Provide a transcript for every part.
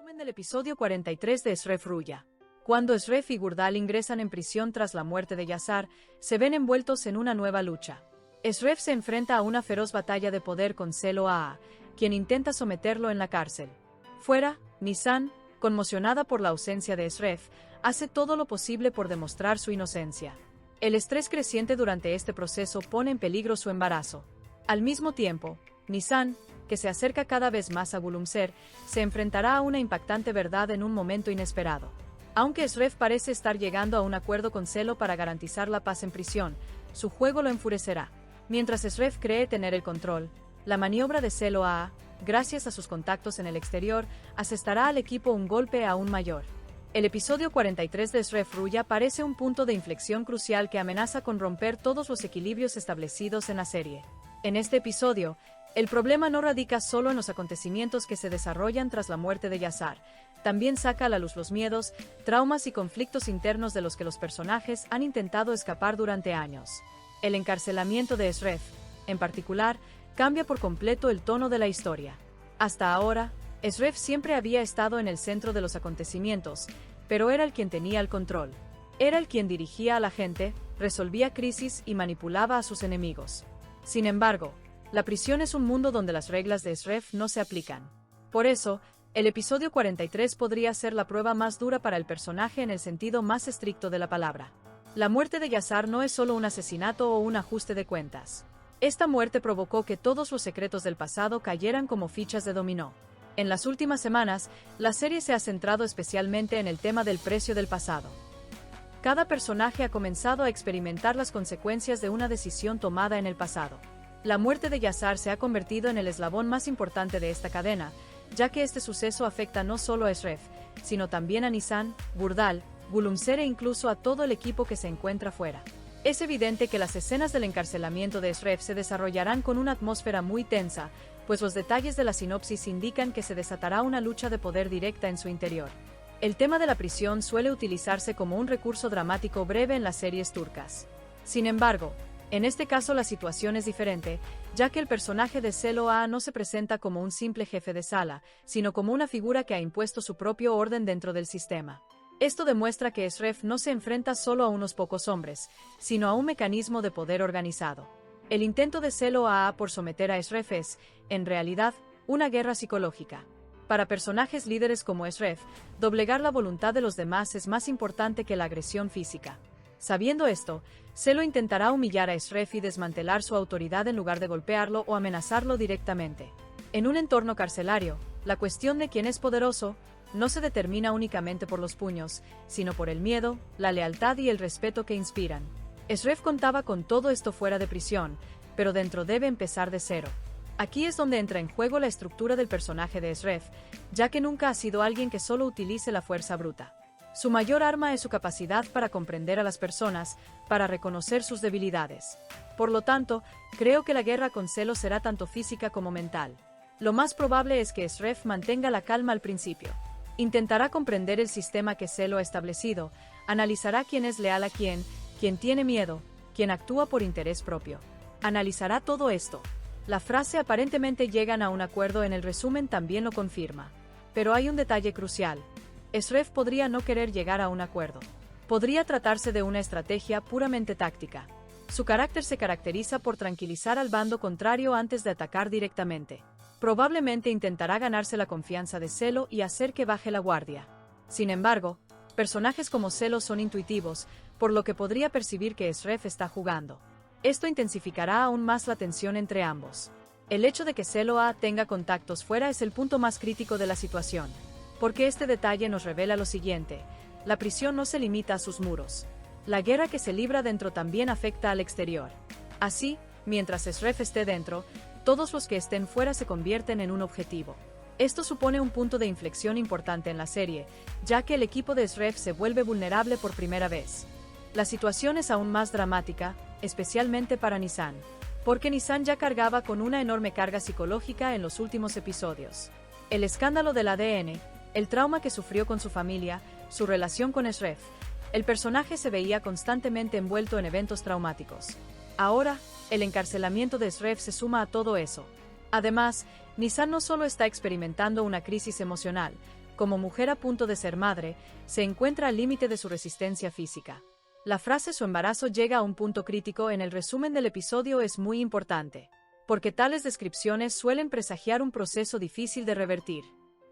Resumen del episodio 43 de Shref Ruya. Cuando Shref y Gurdal ingresan en prisión tras la muerte de Yazar, se ven envueltos en una nueva lucha. Shref se enfrenta a una feroz batalla de poder con Selo Aa, quien intenta someterlo en la cárcel. Fuera, Nisan, conmocionada por la ausencia de Shref, hace todo lo posible por demostrar su inocencia. El estrés creciente durante este proceso pone en peligro su embarazo. Al mismo tiempo, Nisan, que se acerca cada vez más a Gulumser, se enfrentará a una impactante verdad en un momento inesperado. Aunque Shref parece estar llegando a un acuerdo con Selo para garantizar la paz en prisión, su juego lo enfurecerá. Mientras Shref cree tener el control, la maniobra de Selo Aa, gracias a sus contactos en el exterior, asestará al equipo un golpe aún mayor. El episodio 43 de Shref Ruya parece un punto de inflexión crucial que amenaza con romper todos los equilibrios establecidos en la serie. En este episodio, el problema no radica solo en los acontecimientos que se desarrollan tras la muerte de Yazar, también saca a la luz los miedos, traumas y conflictos internos de los que los personajes han intentado escapar durante años. El encarcelamiento de Shref, en particular, cambia por completo el tono de la historia. Hasta ahora, Shref siempre había estado en el centro de los acontecimientos, pero era el quien tenía el control. Era el quien dirigía a la gente, resolvía crisis y manipulaba a sus enemigos. Sin embargo, la prisión es un mundo donde las reglas de Shref no se aplican. Por eso, el episodio 43 podría ser la prueba más dura para el personaje en el sentido más estricto de la palabra. La muerte de Yazar no es solo un asesinato o un ajuste de cuentas. Esta muerte provocó que todos los secretos del pasado cayeran como fichas de dominó. En las últimas semanas, la serie se ha centrado especialmente en el tema del precio del pasado. Cada personaje ha comenzado a experimentar las consecuencias de una decisión tomada en el pasado. La muerte de Yazar se ha convertido en el eslabón más importante de esta cadena, ya que este suceso afecta no solo a Shref, sino también a Nisan, Gurdal, Gulumser e incluso a todo el equipo que se encuentra fuera. Es evidente que las escenas del encarcelamiento de Shref se desarrollarán con una atmósfera muy tensa, pues los detalles de la sinopsis indican que se desatará una lucha de poder directa en su interior. El tema de la prisión suele utilizarse como un recurso dramático breve en las series turcas. Sin embargo, en este caso la situación es diferente, ya que el personaje de Selo Aa no se presenta como un simple jefe de sala, sino como una figura que ha impuesto su propio orden dentro del sistema. Esto demuestra que Shref no se enfrenta solo a unos pocos hombres, sino a un mecanismo de poder organizado. El intento de Selo Aa por someter a Shref es, en realidad, una guerra psicológica. Para personajes líderes como Shref, doblegar la voluntad de los demás es más importante que la agresión física. Sabiendo esto, Selo intentará humillar a Shref y desmantelar su autoridad en lugar de golpearlo o amenazarlo directamente. En un entorno carcelario, la cuestión de quién es poderoso no se determina únicamente por los puños, sino por el miedo, la lealtad y el respeto que inspiran. Shref contaba con todo esto fuera de prisión, pero dentro debe empezar de cero. Aquí es donde entra en juego la estructura del personaje de Shref, ya que nunca ha sido alguien que solo utilice la fuerza bruta. Su mayor arma es su capacidad para comprender a las personas, para reconocer sus debilidades. Por lo tanto, creo que la guerra con Selo será tanto física como mental. Lo más probable es que Shref mantenga la calma al principio. Intentará comprender el sistema que Selo ha establecido, analizará quién es leal a quién tiene miedo, quién actúa por interés propio. Analizará todo esto. La frase aparentemente llegan a un acuerdo en el resumen también lo confirma. Pero hay un detalle crucial. Shref podría no querer llegar a un acuerdo. Podría tratarse de una estrategia puramente táctica. Su carácter se caracteriza por tranquilizar al bando contrario antes de atacar directamente. Probablemente intentará ganarse la confianza de Selo y hacer que baje la guardia. Sin embargo, personajes como Selo son intuitivos, por lo que podría percibir que Shref está jugando. Esto intensificará aún más la tensión entre ambos. El hecho de que Selo Aa tenga contactos fuera es el punto más crítico de la situación. Porque este detalle nos revela lo siguiente: la prisión no se limita a sus muros. La guerra que se libra dentro también afecta al exterior. Así, mientras Shref esté dentro, todos los que estén fuera se convierten en un objetivo. Esto supone un punto de inflexión importante en la serie, ya que el equipo de Shref se vuelve vulnerable por primera vez. La situación es aún más dramática, especialmente para Nisan. Porque Nisan ya cargaba con una enorme carga psicológica en los últimos episodios. El escándalo del ADN, el trauma que sufrió con su familia, su relación con Shref. El personaje se veía constantemente envuelto en eventos traumáticos. Ahora, el encarcelamiento de Shref se suma a todo eso. Además, Nisan no solo está experimentando una crisis emocional, como mujer a punto de ser madre, se encuentra al límite de su resistencia física. La frase "su embarazo llega a un punto crítico" en el resumen del episodio es muy importante, porque tales descripciones suelen presagiar un proceso difícil de revertir.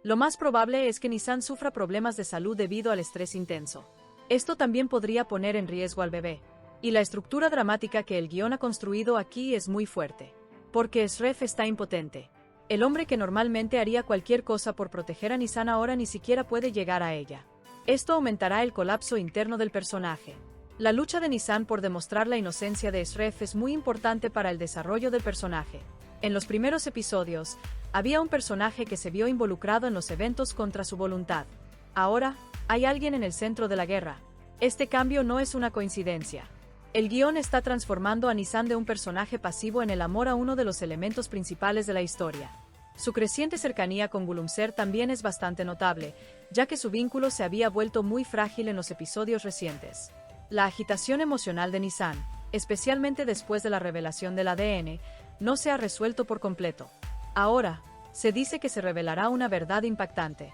Lo más probable es que Nissan sufra problemas de salud debido al estrés intenso. Esto también podría poner en riesgo al bebé. Y la estructura dramática que el guión ha construido aquí es muy fuerte. Porque Shref está impotente. El hombre que normalmente haría cualquier cosa por proteger a Nissan ahora ni siquiera puede llegar a ella. Esto aumentará el colapso interno del personaje. La lucha de Nissan por demostrar la inocencia de Shref es muy importante para el desarrollo del personaje. En los primeros episodios, había un personaje que se vio involucrado en los eventos contra su voluntad. Ahora, hay alguien en el centro de la guerra. Este cambio no es una coincidencia. El guión está transformando a Nissan de un personaje pasivo en el amor a uno de los elementos principales de la historia. Su creciente cercanía con Gulumser también es bastante notable, ya que su vínculo se había vuelto muy frágil en los episodios recientes. La agitación emocional de Nissan, especialmente después de la revelación del ADN, no se ha resuelto por completo. Ahora, se dice que se revelará una verdad impactante.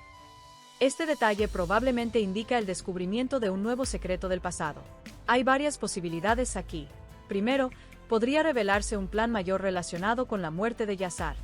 Este detalle probablemente indica el descubrimiento de un nuevo secreto del pasado. Hay varias posibilidades aquí. Primero, podría revelarse un plan mayor relacionado con la muerte de Yazar.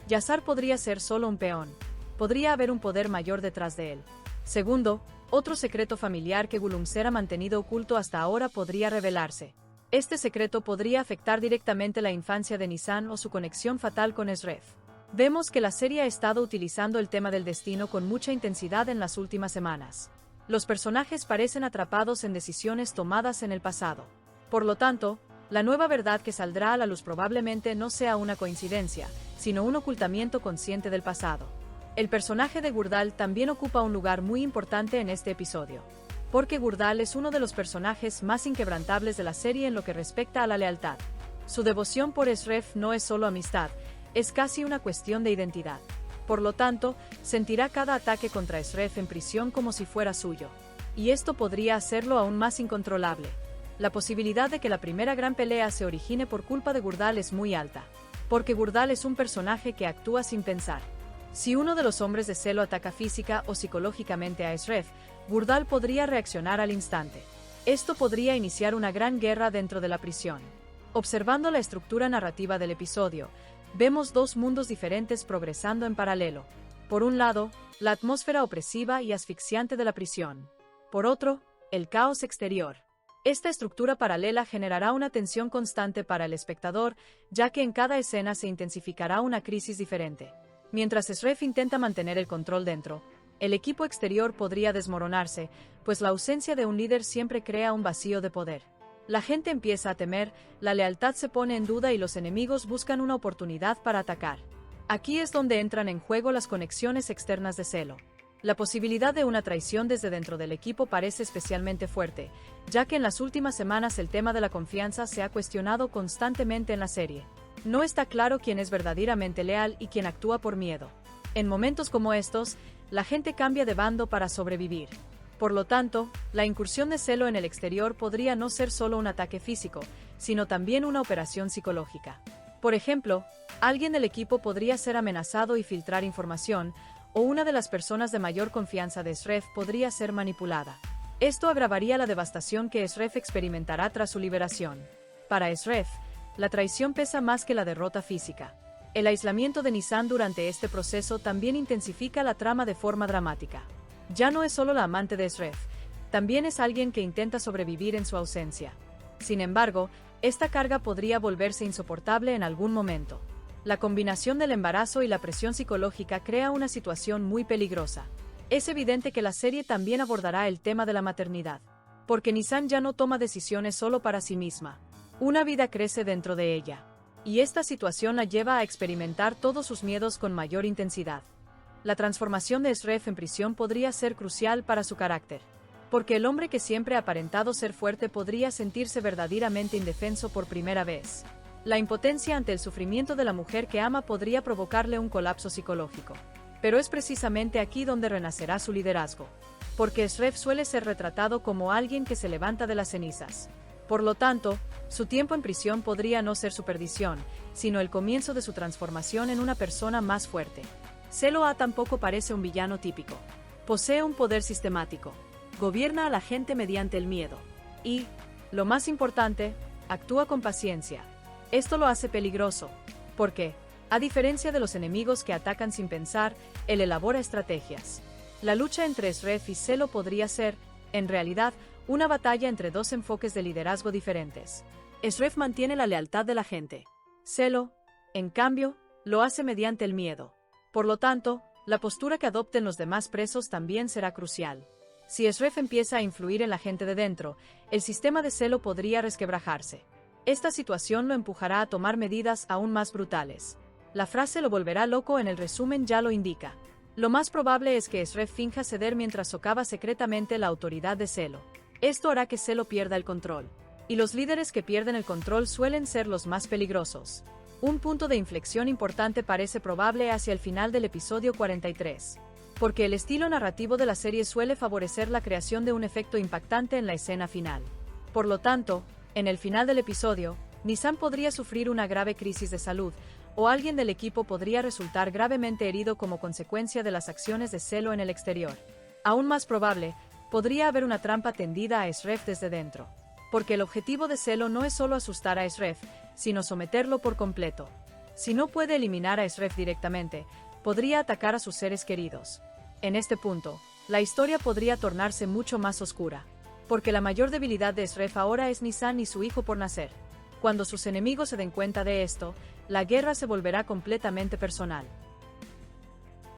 Yazar podría ser solo un peón. Podría haber un poder mayor detrás de él. Segundo, otro secreto familiar que Gulumser ha mantenido oculto hasta ahora podría revelarse. Este secreto podría afectar directamente la infancia de Nissan o su conexión fatal con Shref. Vemos que la serie ha estado utilizando el tema del destino con mucha intensidad en las últimas semanas. Los personajes parecen atrapados en decisiones tomadas en el pasado. Por lo tanto, la nueva verdad que saldrá a la luz probablemente no sea una coincidencia, sino un ocultamiento consciente del pasado. El personaje de Gurdal también ocupa un lugar muy importante en este episodio, porque Gurdal es uno de los personajes más inquebrantables de la serie en lo que respecta a la lealtad. Su devoción por Shref no es solo amistad, es casi una cuestión de identidad. Por lo tanto, sentirá cada ataque contra Shref en prisión como si fuera suyo. Y esto podría hacerlo aún más incontrolable. La posibilidad de que la primera gran pelea se origine por culpa de Gurdal es muy alta, porque Gurdal es un personaje que actúa sin pensar. Si uno de los hombres de Celo ataca física o psicológicamente a Shref, Gurdal podría reaccionar al instante. Esto podría iniciar una gran guerra dentro de la prisión. Observando la estructura narrativa del episodio, vemos dos mundos diferentes progresando en paralelo. Por un lado, la atmósfera opresiva y asfixiante de la prisión. Por otro, el caos exterior. Esta estructura paralela generará una tensión constante para el espectador, ya que en cada escena se intensificará una crisis diferente. Mientras Shref intenta mantener el control dentro, el equipo exterior podría desmoronarse, pues la ausencia de un líder siempre crea un vacío de poder. La gente empieza a temer, la lealtad se pone en duda y los enemigos buscan una oportunidad para atacar. Aquí es donde entran en juego las conexiones externas de Celo. La posibilidad de una traición desde dentro del equipo parece especialmente fuerte, ya que en las últimas semanas el tema de la confianza se ha cuestionado constantemente en la serie. No está claro quién es verdaderamente leal y quién actúa por miedo. En momentos como estos, la gente cambia de bando para sobrevivir. Por lo tanto, la incursión de Celo en el exterior podría no ser solo un ataque físico, sino también una operación psicológica. Por ejemplo, alguien del equipo podría ser amenazado y filtrar información, o una de las personas de mayor confianza de Shref podría ser manipulada. Esto agravaría la devastación que Shref experimentará tras su liberación. Para Shref, la traición pesa más que la derrota física. El aislamiento de Nissan durante este proceso también intensifica la trama de forma dramática. Ya no es solo la amante de Shref, también es alguien que intenta sobrevivir en su ausencia. Sin embargo, esta carga podría volverse insoportable en algún momento. La combinación del embarazo y la presión psicológica crea una situación muy peligrosa. Es evidente que la serie también abordará el tema de la maternidad, porque Nissan ya no toma decisiones solo para sí misma. Una vida crece dentro de ella, y esta situación la lleva a experimentar todos sus miedos con mayor intensidad. La transformación de Shref en prisión podría ser crucial para su carácter, porque el hombre que siempre ha aparentado ser fuerte podría sentirse verdaderamente indefenso por primera vez. La impotencia ante el sufrimiento de la mujer que ama podría provocarle un colapso psicológico. Pero es precisamente aquí donde renacerá su liderazgo, porque Shref suele ser retratado como alguien que se levanta de las cenizas. Por lo tanto, su tiempo en prisión podría no ser su perdición, sino el comienzo de su transformación en una persona más fuerte. Celo A tampoco parece un villano típico, Posee un poder sistemático. Gobierna a la gente mediante el miedo. Y, lo más importante, actúa con paciencia. Esto lo hace peligroso, porque, a diferencia de los enemigos que atacan sin pensar, él elabora estrategias. La lucha entre Sref y Zelo podría ser, en realidad, una batalla entre dos enfoques de liderazgo diferentes. Sref mantiene la lealtad de la gente. Zelo, en cambio, lo hace mediante el miedo. Por lo tanto, la postura que adopten los demás presos también será crucial. Si Sref empieza a influir en la gente de dentro, el sistema de Zelo podría resquebrajarse. Esta situación lo empujará a tomar medidas aún más brutales. La frase lo volverá loco en el resumen ya lo indica. Lo más probable es que Sref finja ceder mientras socava secretamente la autoridad de Zelo. Esto hará que Zelo pierda el control. Y los líderes que pierden el control suelen ser los más peligrosos. Un punto de inflexión importante parece probable hacia el final del episodio 43. Porque el estilo narrativo de la serie suele favorecer la creación de un efecto impactante en la escena final. Por lo tanto, en el final del episodio, Nissan podría sufrir una grave crisis de salud, o alguien del equipo podría resultar gravemente herido como consecuencia de las acciones de Zelo en el exterior. Aún más probable, podría haber una trampa tendida a Sref desde dentro. Porque el objetivo de Zelo no es solo asustar a Sref, sino someterlo por completo. Si no puede eliminar a Sref directamente, podría atacar a sus seres queridos. En este punto, la historia podría tornarse mucho más oscura. Porque la mayor debilidad de Sref ahora es Nissan y su hijo por nacer. Cuando sus enemigos se den cuenta de esto, la guerra se volverá completamente personal.